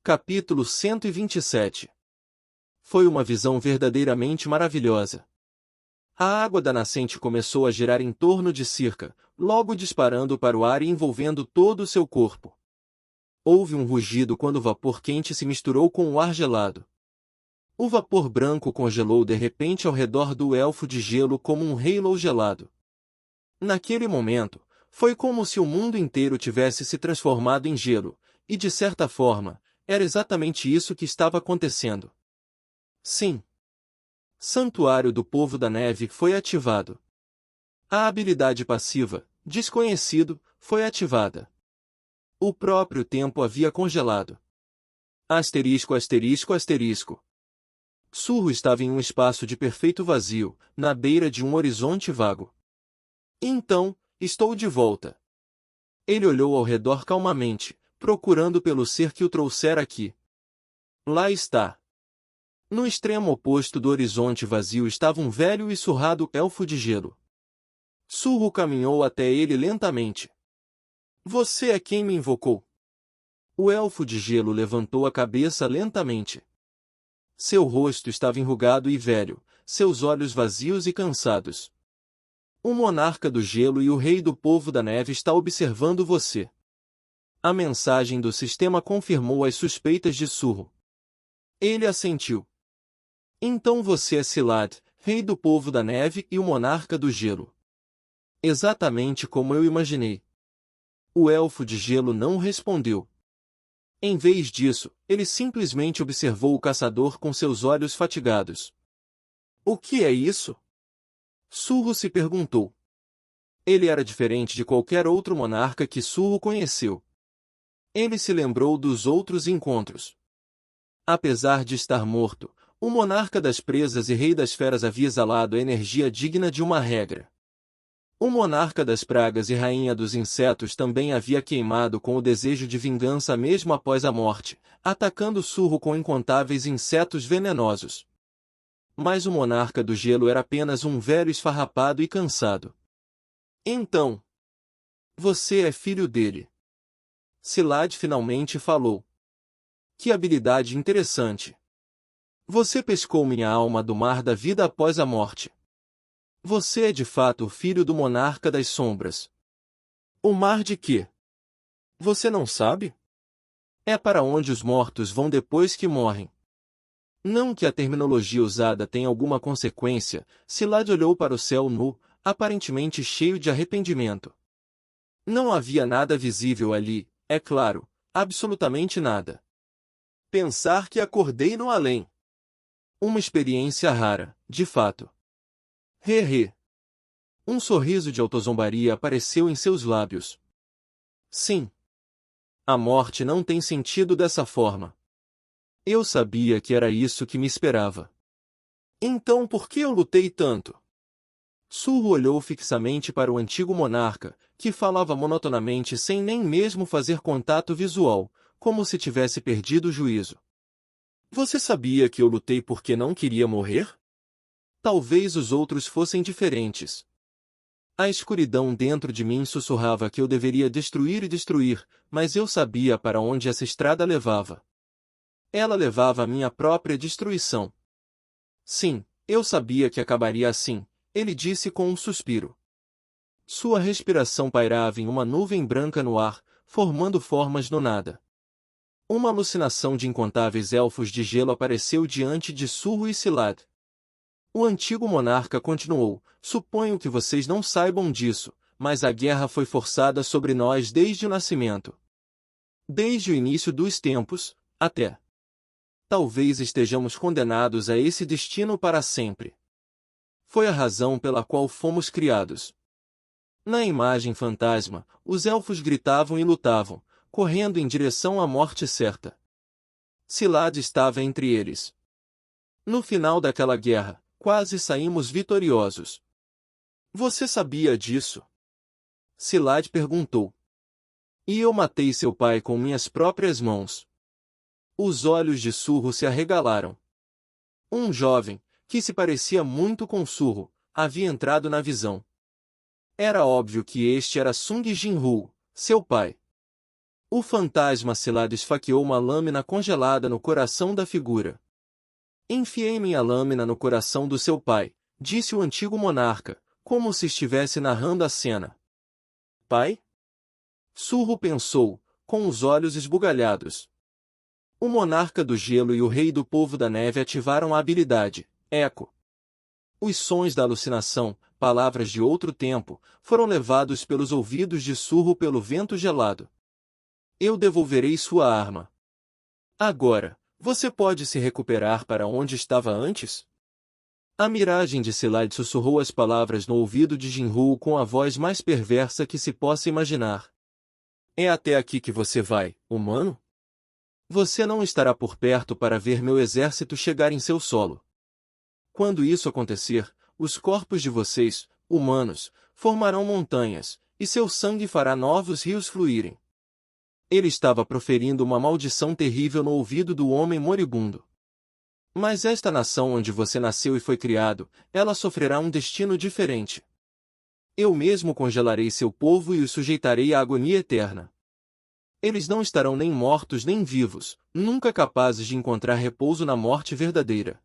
Capítulo 127. Foi uma visão verdadeiramente maravilhosa. A água da nascente começou a girar em torno de Circa, logo disparando para o ar e envolvendo todo o seu corpo. Houve um rugido quando o vapor quente se misturou com o ar gelado. O vapor branco congelou de repente ao redor do elfo de gelo como um halo gelado. Naquele momento, foi como se o mundo inteiro tivesse se transformado em gelo, e de certa forma, era exatamente isso que estava acontecendo. Sim. Santuário do Povo da Neve foi ativado. A habilidade passiva, Desconhecido, foi ativada. O próprio tempo havia congelado. Asterisco, asterisco, asterisco. Surro estava em um espaço de perfeito vazio, na beira de um horizonte vago. Então, estou de volta. Ele olhou ao redor calmamente, procurando pelo ser que o trouxera aqui. Lá está. No extremo oposto do horizonte vazio estava um velho e surrado elfo de gelo. Surro caminhou até ele lentamente. Você é quem me invocou? O elfo de gelo levantou a cabeça lentamente. Seu rosto estava enrugado e velho, seus olhos vazios e cansados. O monarca do gelo e o rei do povo da neve está observando você. A mensagem do sistema confirmou as suspeitas de Surro. Ele assentiu. Então você é Silad, rei do povo da neve e o monarca do gelo. Exatamente como eu imaginei. O elfo de gelo não respondeu. Em vez disso, ele simplesmente observou o caçador com seus olhos fatigados. O que é isso? Surro se perguntou. Ele era diferente de qualquer outro monarca que Surro conheceu. Ele se lembrou dos outros encontros. Apesar de estar morto, o monarca das presas e rei das feras havia exalado a energia digna de uma regra. O monarca das pragas e rainha dos insetos também havia queimado com o desejo de vingança mesmo após a morte, atacando Surro com incontáveis insetos venenosos. Mas o monarca do gelo era apenas um velho esfarrapado e cansado. Então, você é filho dele. Silad finalmente falou. Que habilidade interessante. Você pescou minha alma do mar da vida após a morte. Você é de fato o filho do monarca das sombras. O mar de quê? Você não sabe? É para onde os mortos vão depois que morrem. Não que a terminologia usada tenha alguma consequência, Silad olhou para o céu nu, aparentemente cheio de arrependimento. Não havia nada visível ali, é claro, absolutamente nada. Pensar que acordei no além. Uma experiência rara, de fato. He. Um sorriso de autozombaria apareceu em seus lábios. Sim. A morte não tem sentido dessa forma. Eu sabia que era isso que me esperava. Então por que eu lutei tanto? Surro olhou fixamente para o antigo monarca, que falava monotonamente sem nem mesmo fazer contato visual, como se tivesse perdido o juízo. Você sabia que eu lutei porque não queria morrer? Talvez os outros fossem diferentes. A escuridão dentro de mim sussurrava que eu deveria destruir e destruir, mas eu sabia para onde essa estrada levava. Ela levava à minha própria destruição. Sim, eu sabia que acabaria assim, ele disse com um suspiro. Sua respiração pairava em uma nuvem branca no ar, formando formas no nada. Uma alucinação de incontáveis elfos de gelo apareceu diante de Surro e Silad. O antigo monarca continuou, suponho que vocês não saibam disso, mas a guerra foi forçada sobre nós desde o nascimento. Desde o início dos tempos, até. Talvez estejamos condenados a esse destino para sempre. Foi a razão pela qual fomos criados. Na imagem fantasma, os elfos gritavam e lutavam, correndo em direção à morte certa. Silad estava entre eles. No final daquela guerra, quase saímos vitoriosos. Você sabia disso? Silad perguntou. E eu matei seu pai com minhas próprias mãos. Os olhos de Surro se arregalaram. Um jovem, que se parecia muito com Surro, havia entrado na visão. Era óbvio que este era Sung Jinwoo, seu pai. O fantasma Silad esfaqueou uma lâmina congelada no coração da figura. Enfiei minha lâmina no coração do seu pai, disse o antigo monarca, como se estivesse narrando a cena. Pai? Surro pensou, com os olhos esbugalhados. O monarca do gelo e o rei do povo da neve ativaram a habilidade, eco. Os sons da alucinação, palavras de outro tempo, foram levados pelos ouvidos de Surro pelo vento gelado. Eu devolverei sua arma. Agora, você pode se recuperar para onde estava antes? A miragem de Silad sussurrou as palavras no ouvido de Jinru com a voz mais perversa que se possa imaginar. É até aqui que você vai, humano? Você não estará por perto para ver meu exército chegar em seu solo. Quando isso acontecer, os corpos de vocês, humanos, formarão montanhas, e seu sangue fará novos rios fluírem. Ele estava proferindo uma maldição terrível no ouvido do homem moribundo. Mas esta nação onde você nasceu e foi criado, ela sofrerá um destino diferente. Eu mesmo congelarei seu povo e os sujeitarei à agonia eterna. Eles não estarão nem mortos nem vivos, nunca capazes de encontrar repouso na morte verdadeira.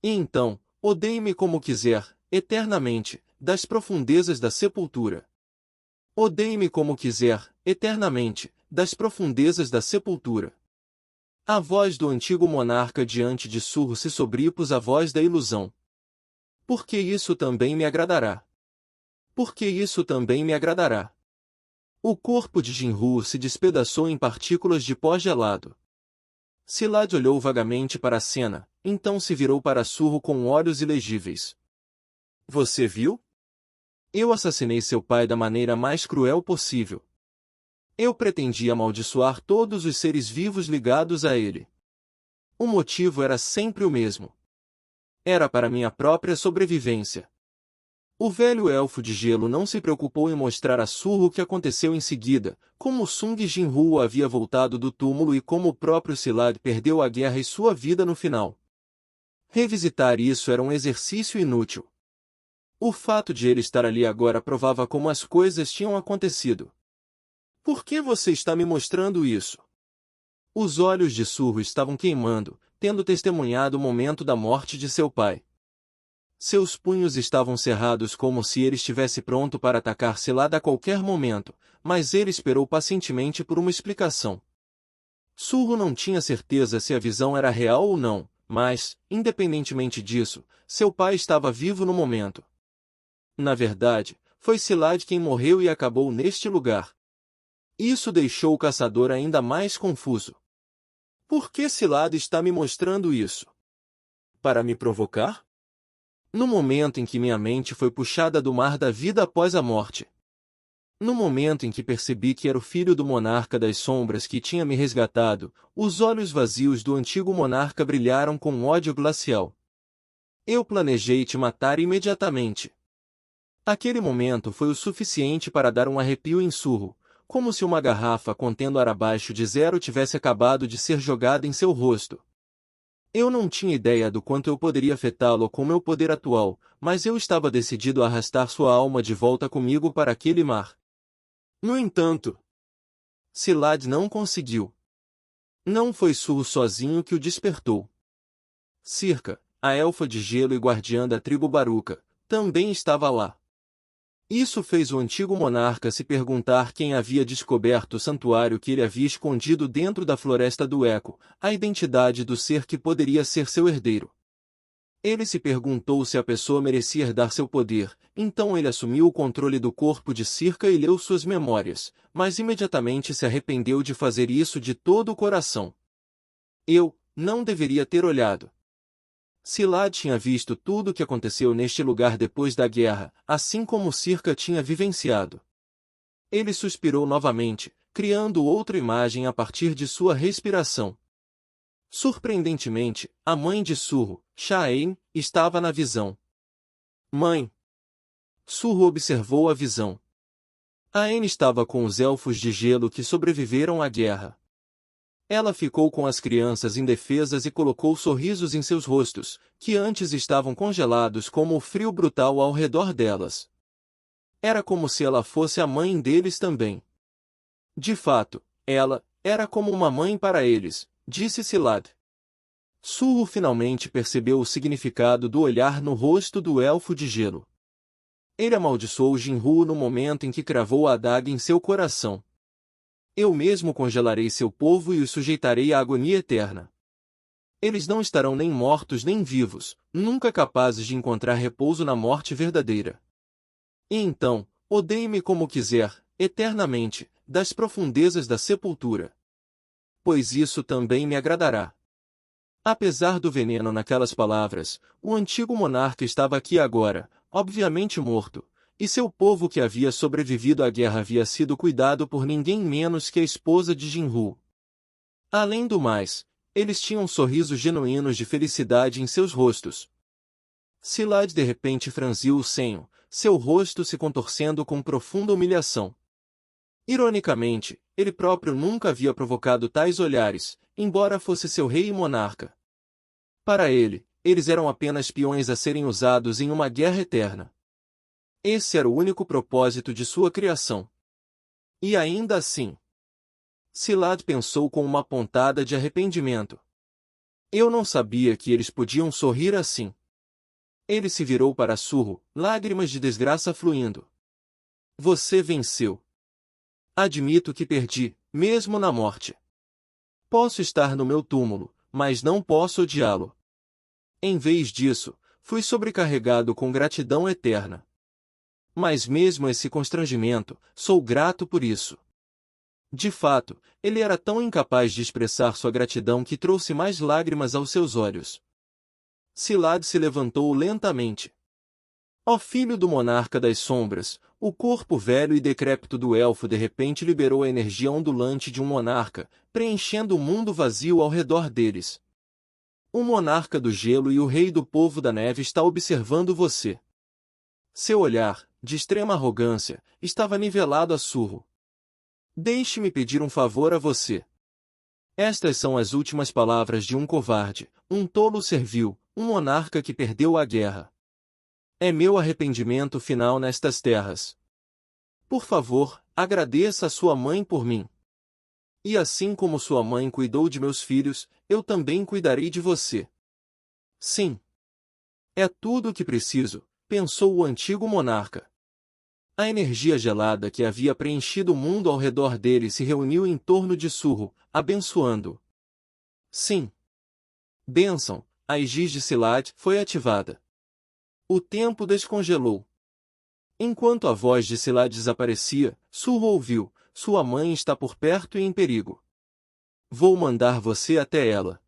E então, odeie-me como quiser, eternamente, das profundezas da sepultura. Odeie-me como quiser, eternamente, das profundezas da sepultura. A voz do antigo monarca diante de Surro se sobrepôs à voz da ilusão. Porque isso também me agradará. Porque isso também me agradará. O corpo de Jinru se despedaçou em partículas de pó gelado. Silad olhou vagamente para a cena, então se virou para Surro com olhos ilegíveis. Você viu? Eu assassinei seu pai da maneira mais cruel possível. Eu pretendia amaldiçoar todos os seres vivos ligados a ele. O motivo era sempre o mesmo. Era para minha própria sobrevivência. O velho elfo de gelo não se preocupou em mostrar a Surro o que aconteceu em seguida, como Sung Jinru havia voltado do túmulo e como o próprio Silad perdeu a guerra e sua vida no final. Revisitar isso era um exercício inútil. O fato de ele estar ali agora provava como as coisas tinham acontecido. Por que você está me mostrando isso? Os olhos de Surro estavam queimando, tendo testemunhado o momento da morte de seu pai. Seus punhos estavam cerrados como se ele estivesse pronto para atacar Silad a qualquer momento, mas ele esperou pacientemente por uma explicação. Surro não tinha certeza se a visão era real ou não, mas, independentemente disso, seu pai estava vivo no momento. Na verdade, foi Silad quem morreu e acabou neste lugar. Isso deixou o caçador ainda mais confuso. Por que Silad está me mostrando isso? Para me provocar? No momento em que minha mente foi puxada do mar da vida após a morte. No momento em que percebi que era o filho do monarca das sombras que tinha me resgatado, os olhos vazios do antigo monarca brilharam com um ódio glacial. Eu planejei te matar imediatamente. Aquele momento foi o suficiente para dar um arrepio em Surro, como se uma garrafa contendo ar abaixo de zero tivesse acabado de ser jogada em seu rosto. Eu não tinha ideia do quanto eu poderia afetá-lo com meu poder atual, mas eu estava decidido a arrastar sua alma de volta comigo para aquele mar. No entanto, Silad não conseguiu. Não foi Surro sozinho que o despertou. Circa, a elfa de gelo e guardiã da tribo Baruca, também estava lá. Isso fez o antigo monarca se perguntar quem havia descoberto o santuário que ele havia escondido dentro da floresta do Eco, a identidade do ser que poderia ser seu herdeiro. Ele se perguntou se a pessoa merecia herdar seu poder, então ele assumiu o controle do corpo de Circa e leu suas memórias, mas imediatamente se arrependeu de fazer isso de todo o coração. Eu não deveria ter olhado. Silad tinha visto tudo o que aconteceu neste lugar depois da guerra, assim como Circa tinha vivenciado. Ele suspirou novamente, criando outra imagem a partir de sua respiração. Surpreendentemente, a mãe de Surro, Sha'ain, estava na visão. Mãe! Surro observou a visão. Aen estava com os elfos de gelo que sobreviveram à guerra. Ela ficou com as crianças indefesas e colocou sorrisos em seus rostos, que antes estavam congelados como o frio brutal ao redor delas. Era como se ela fosse a mãe deles também. De fato, Ela era como uma mãe para eles, disse Silad. Surro finalmente percebeu o significado do olhar no rosto do elfo de gelo. Ele amaldiçoou Jinru no momento em que cravou a adaga em seu coração. Eu mesmo congelarei seu povo e os sujeitarei à agonia eterna. Eles não estarão nem mortos nem vivos, nunca capazes de encontrar repouso na morte verdadeira. E então, odeie-me como quiser, eternamente, das profundezas da sepultura. Pois isso também me agradará. Apesar do veneno naquelas palavras, o antigo monarca estava aqui agora, obviamente morto, e seu povo que havia sobrevivido à guerra havia sido cuidado por ninguém menos que a esposa de Jinru. Além do mais, eles tinham sorrisos genuínos de felicidade em seus rostos. Silad de repente franziu o senho, seu rosto se contorcendo com profunda humilhação. Ironicamente, ele próprio nunca havia provocado tais olhares, embora fosse seu rei e monarca. Para ele, eles eram apenas peões a serem usados em uma guerra eterna. Esse era o único propósito de sua criação. E ainda assim, Silad pensou com uma pontada de arrependimento. Eu não sabia que eles podiam sorrir assim. Ele se virou para Surro, lágrimas de desgraça fluindo. Você venceu. Admito que perdi, mesmo na morte. Posso estar no meu túmulo, mas não posso odiá-lo. Em vez disso, fui sobrecarregado com gratidão eterna. Mas mesmo esse constrangimento, sou grato por isso. De fato, ele era tão incapaz de expressar sua gratidão que trouxe mais lágrimas aos seus olhos. Silad se levantou lentamente. Ó filho do monarca das sombras, o corpo velho e decrépito do elfo de repente liberou a energia ondulante de um monarca, preenchendo o mundo vazio ao redor deles. O monarca do gelo e o rei do povo da neve está observando você. Seu olhar, de extrema arrogância, estava nivelado a Surro. Deixe-me pedir um favor a você. Estas são as últimas palavras de um covarde, um tolo servil, um monarca que perdeu a guerra. É meu arrependimento final nestas terras. Por favor, agradeça a sua mãe por mim. E assim como sua mãe cuidou de meus filhos, eu também cuidarei de você. Sim. É tudo o que preciso, pensou o antigo monarca. A energia gelada que havia preenchido o mundo ao redor dele se reuniu em torno de Surro, abençoando-o. Sim. Bênção, a Aegis de Silad foi ativada. O tempo descongelou. Enquanto a voz de Silad desaparecia, Surro ouviu, sua mãe está por perto e em perigo. Vou mandar você até ela.